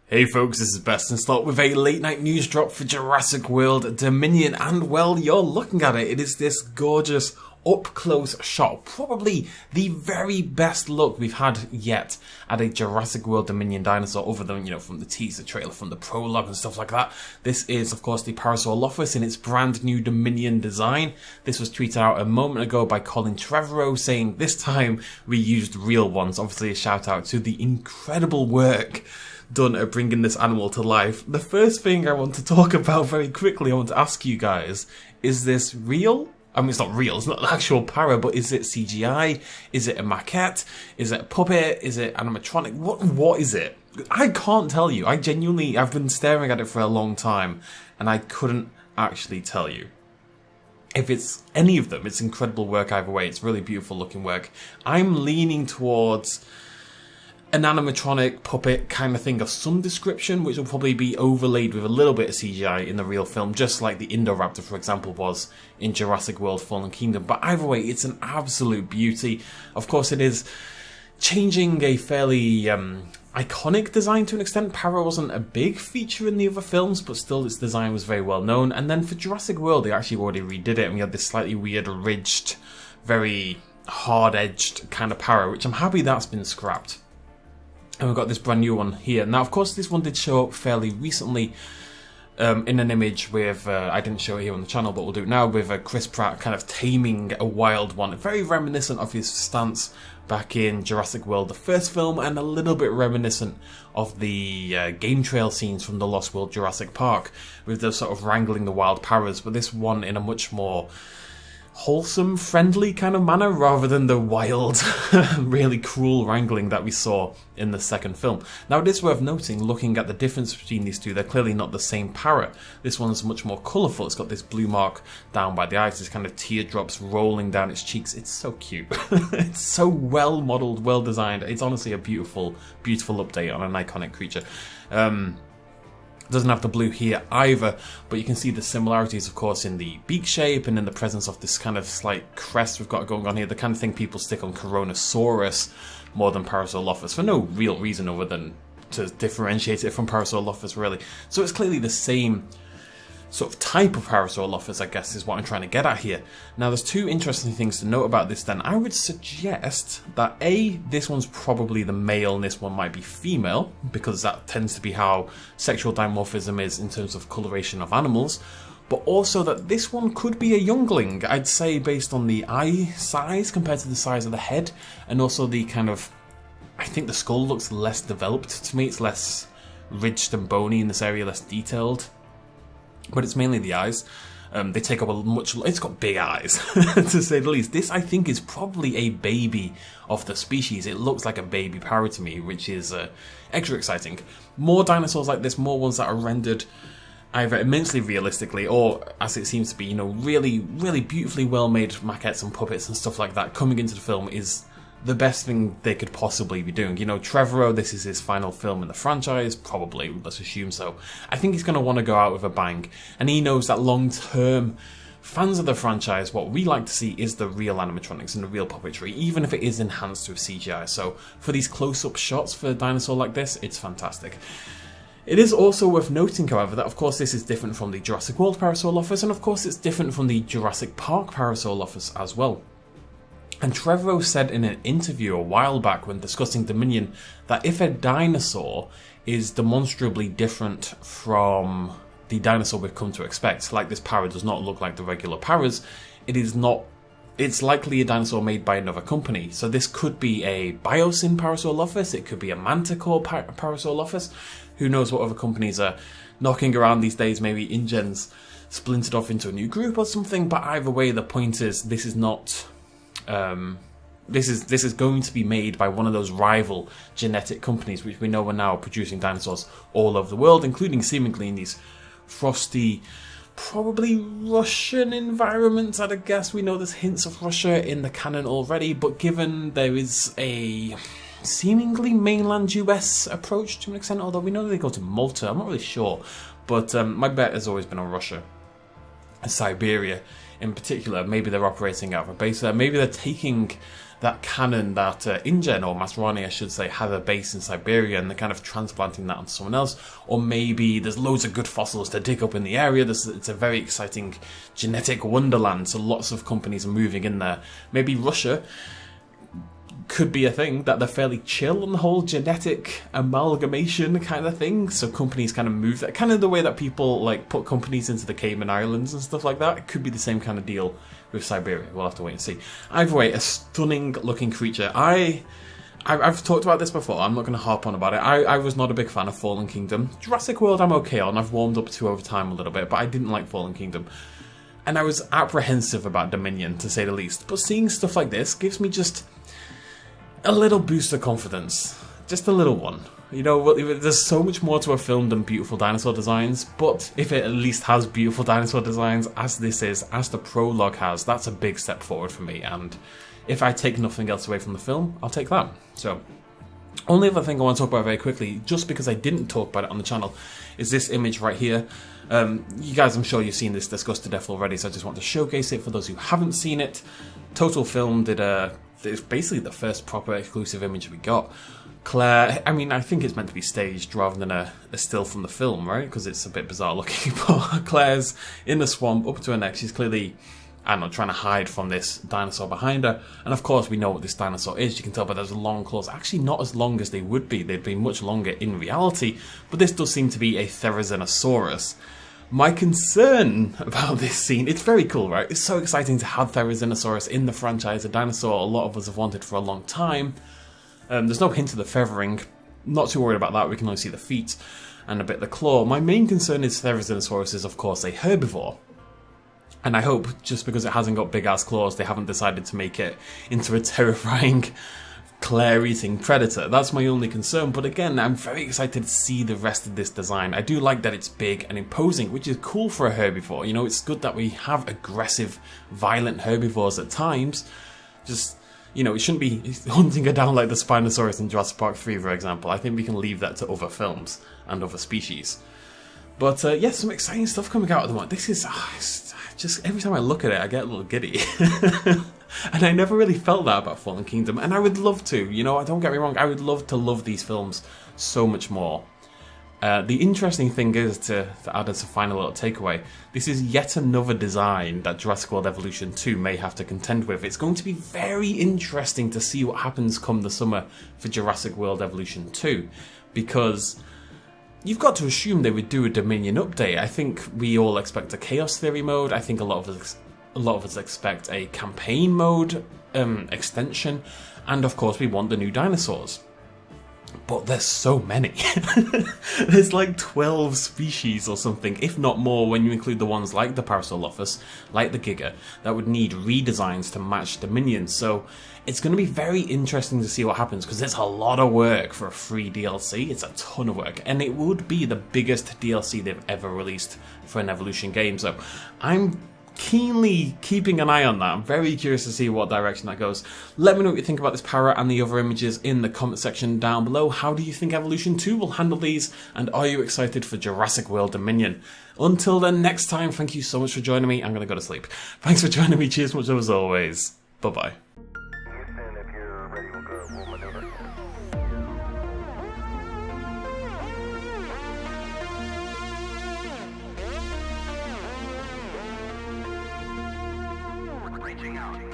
Hey folks, this is Best in Slot with a late night news drop for Jurassic World Dominion, and well, you're looking at it. It is this gorgeous up-close shot, probably the very best look we've had yet at a Jurassic World Dominion dinosaur, other than, from the teaser trailer, from the prologue and stuff like that. This is, of course, the Parasaurolophus in its brand new Dominion design. This was tweeted out a moment ago by Colin Treverrow, saying this time we used real ones. Obviously a shout out to the incredible work done at bringing this animal to life. The first thing I want to talk about very quickly, I want to ask you guys, is this real? I mean, it's not real, it's not an actual para, but is it CGI? Is it a maquette? Is it a puppet? Is it animatronic? What is it? I can't tell you. I've been staring at it for a long time, and I couldn't actually tell you. If it's any of them, it's incredible work either way. It's really beautiful looking work. I'm leaning towards an animatronic puppet kind of thing of some description, which will probably be overlaid with a little bit of CGI in the real film, just like the Indoraptor, for example, was in Jurassic World Fallen Kingdom. But either way, it's an absolute beauty. Of course, it is changing a fairly iconic design to an extent. Para wasn't a big feature in the other films, but still its design was very well known. And then for Jurassic World, they actually already redid it, and we had this slightly weird, ridged, very hard-edged kind of para, which I'm happy that's been scrapped. And we've got this brand new one here. Now, of course, this one did show up fairly recently in an image with, I didn't show it here on the channel, but we'll do it now, with Chris Pratt kind of taming a wild one. Very reminiscent of his stance back in Jurassic World, the first film, and a little bit reminiscent of the game trail scenes from the Lost World Jurassic Park, with the sort of wrangling the wild paras, but this one in a much more wholesome, friendly kind of manner, rather than the wild, really cruel wrangling that we saw in the second film. Now, it is worth noting, looking at the difference between these two, they're clearly not the same para. This one's much more colourful. It's got this blue mark down by the eyes, this kind of teardrops rolling down its cheeks. It's so cute. It's so well modelled, well designed. It's honestly a beautiful, beautiful update on an iconic creature. Doesn't have the blue here either, but you can see the similarities, of course, in the beak shape and in the presence of this kind of slight crest we've got going on here, the kind of thing people stick on Coronosaurus more than Parasaurolophus, for no real reason other than to differentiate it from Parasaurolophus, really. So it's clearly the same sort of type of Parasaurolophus, I guess, is what I'm trying to get at here. Now, there's two interesting things to note about this then. I would suggest that A, this one's probably the male and this one might be female, because that tends to be how sexual dimorphism is in terms of coloration of animals, but also that this one could be a youngling, I'd say, based on the eye size compared to the size of the head, and also the kind of, I think the skull looks less developed to me. It's less ridged and bony in this area, less detailed. But it's mainly the eyes. They take up it's got big eyes, to say the least. This, I think, is probably a baby of the species. It looks like a baby para to me, which is extra exciting. More dinosaurs like this, more ones that are rendered either immensely realistically or, as it seems to be, really, really beautifully well-made maquettes and puppets and stuff like that coming into the film is the best thing they could possibly be doing. Treverrow, this is his final film in the franchise, probably, let's assume so. I think he's going to want to go out with a bang, and he knows that long-term fans of the franchise, what we like to see is the real animatronics and the real puppetry, even if it is enhanced with CGI. So for these close-up shots for a dinosaur like this, it's fantastic. It is also worth noting, however, that of course this is different from the Jurassic World Parasaurolophus, and of course it's different from the Jurassic Park Parasaurolophus as well. And Treverrow said in an interview a while back when discussing Dominion that if a dinosaur is demonstrably different from the dinosaur we've come to expect, like this para does not look like the regular paras, it's likely a dinosaur made by another company. So this could be a Biosyn Parasaurolophus, it could be a Manticore Parasaurolophus. Who knows what other companies are knocking around these days, maybe InGen's splintered off into a new group or something, but either way, the point is this is not... this is going to be made by one of those rival genetic companies, which we know are now producing dinosaurs all over the world, including seemingly in these frosty, probably Russian environments. I'd guess we know there's hints of Russia in the canon already, but given there is a seemingly mainland US approach to an extent, although we know they go to Malta, I'm not really sure, but my bet has always been on Russia and Siberia in particular. Maybe they're operating out of a base there, maybe they're taking that canon that InGen, or Masrani I should say, have a base in Siberia, and they're kind of transplanting that onto someone else. Or maybe there's loads of good fossils to dig up in the area. It's a very exciting genetic wonderland, so lots of companies are moving in there. Maybe Russia could be a thing, that they're fairly chill on the whole genetic amalgamation kind of thing, so companies kind of move that, kind of the way that people like put companies into the Cayman Islands and stuff like that. It could be the same kind of deal with Siberia. We'll have to wait and see. Either way, a stunning looking creature. I've talked about this before, I'm not going to harp on about it. I was not a big fan of Fallen Kingdom. Jurassic World I'm okay on, I've warmed up to over time a little bit, but I didn't like Fallen Kingdom. And I was apprehensive about Dominion, to say the least. But seeing stuff like this gives me just a little boost of confidence. Just a little one. You know, there's so much more to a film than beautiful dinosaur designs, but if it at least has beautiful dinosaur designs, as this is, as the prologue has, that's a big step forward for me, and if I take nothing else away from the film, I'll take that. So, only other thing I want to talk about very quickly, just because I didn't talk about it on the channel, is this image right here. You guys, I'm sure you've seen this discussed to death already, so I just want to showcase it for those who haven't seen it. Total Film did it's basically the first proper exclusive image we got. Claire, I mean, I think it's meant to be staged rather than a still from the film, right? Because it's a bit bizarre looking, but Claire's in the swamp up to her neck. She's clearly, I don't know, trying to hide from this dinosaur behind her. And of course, we know what this dinosaur is. You can tell by those long claws. Actually, not as long as they would be. They'd be much longer in reality. But this does seem to be a Therizinosaurus. My concern about this scene, it's very cool, right? It's so exciting to have Therizinosaurus in the franchise, a dinosaur a lot of us have wanted for a long time. There's no hint of the feathering. Not too worried about that. We can only see the feet and a bit of the claw. My main concern is Therizinosaurus is, of course, a herbivore. And I hope, just because it hasn't got big-ass claws, they haven't decided to make it into a terrifying Claire-eating predator. That's my only concern, but again, I'm very excited to see the rest of this design. I do like that it's big and imposing, which is cool for a herbivore. You know, it's good that we have aggressive, violent herbivores at times. Just, you know, it shouldn't be hunting her down like the Spinosaurus in Jurassic Park 3, for example. I think we can leave that to other films and other species. But yes, some exciting stuff coming out at the moment. This is just every time I look at it, I get a little giddy. And I never really felt that about Fallen Kingdom, and I would love to. You know, don't get me wrong, I would love to love these films so much more. The interesting thing is, to add as a final little takeaway, this is yet another design that Jurassic World Evolution 2 may have to contend with. It's going to be very interesting to see what happens come the summer for Jurassic World Evolution 2, because you've got to assume they would do a Dominion update. I think we all expect a Chaos Theory mode. I think a lot of us expect a campaign mode extension, and of course we want the new dinosaurs. But there's so many. There's like 12 species or something, if not more, when you include the ones like the Parasaurolophus, like the Giga, that would need redesigns to match Dominion. So it's going to be very interesting to see what happens, because it's a lot of work for a free DLC. It's a ton of work, and it would be the biggest DLC they've ever released for an Evolution game. So I'm keenly keeping an eye on that. I'm very curious to see what direction that goes. Let me know what you think about this para and the other images in the comment section down below. How do you think Evolution 2 will handle these, and are you excited for Jurassic World Dominion? Until then, next time, thank you so much for joining me. I'm going to go to sleep. Thanks for joining me. Cheers much as always. Bye-bye. Reaching out.